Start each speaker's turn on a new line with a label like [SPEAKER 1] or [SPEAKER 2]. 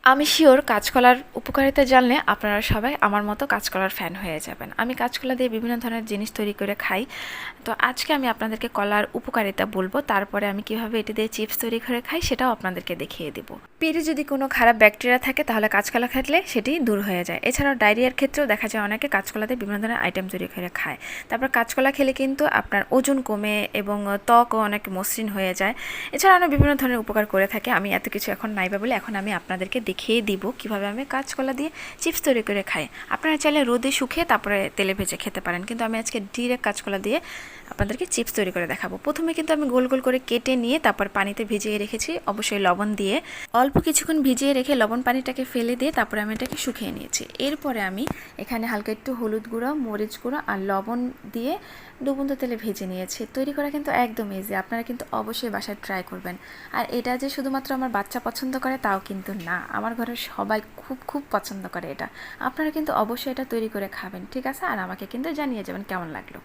[SPEAKER 1] আমি শিওর কাঁচকলার উপকারিতা জানলে আপনারা সবাই আমার মতো কাঁচকলার ফ্যান হয়ে যাবেন। আমি কাঁচকলা দিয়ে বিভিন্ন ধরনের জিনিস তৈরি করে খাই। তো আজকে আমি আপনাদেরকে কলার উপকারিতা বলবো, তারপরে আমি কিভাবে এটি দিয়ে চিপস তৈরি করে খাই সেটাও আপনাদেরকে দেখিয়ে দিব। পেটে যদি কোনো খারাপ ব্যাকটেরিয়া থাকে তাহলে কাঁচকলা খেলে সেটি দূর হয়ে যায়। এছাড়াও ডায়রিয়ার ক্ষেত্রেও দেখা যায় অনেকে কাঁচকলা দিয়ে বিভিন্ন ধরনের আইটেম তৈরি করে খায়। তারপর কাঁচকলা খেলে কিন্তু আপনার ওজন কমে এবং ত্বকও অনেক মসৃণ হয়ে যায়। এছাড়া আমরা বিভিন্ন ধরনের উপকার করে থাকি। আমি এত কিছু এখন নাইবা বলে এখন আমি আপনাদেরকে দেখিয়ে দিব কিভাবে আমি কাঁচকলা দিয়ে চিপস তৈরি করে খাই। আপনারা চাইলে রোদে শুকিয়ে তারপরে তেলে ভেজে খেতে পারেন, কিন্তু আমি আজকে ডিরেক্ট কাঁচকলা দিয়ে আপনাদেরকে চিপস তৈরি করে দেখাবো। প্রথমে কিন্তু আমি গোল গোল করে কেটে নিয়ে তারপর পানিতে ভিজিয়ে রেখেছি, অবশ্যই লবণ দিয়ে। অল্প কিছুক্ষণ ভিজিয়ে রেখে লবণ পানিটাকে ফেলে দিয়ে তারপরে আমি এটাকে শুকিয়ে নিয়েছি। এরপরে আমি এখানে হালকা একটু হলুদ গুঁড়ো, মরিচ গুঁড়ো আর লবণ দিয়ে ডুবন্ত তেলে ভেজে নিয়েছি। তৈরি করা কিন্তু একদম ইজি, আপনারা কিন্তু অবশ্যই বাসায় ট্রাই করবেন। আর এটা যে শুধুমাত্র আমার বাচ্চা পছন্দ করে তাও কিন্তু না, আমার ঘরের সবাই খুব খুব পছন্দ করে এটা। আপনারা কিন্তু অবশ্যই এটা তৈরি করে খাবেন, ঠিক আছে? আর আমাকে কিন্তু জানিয়ে যাবেন কেমন লাগলো।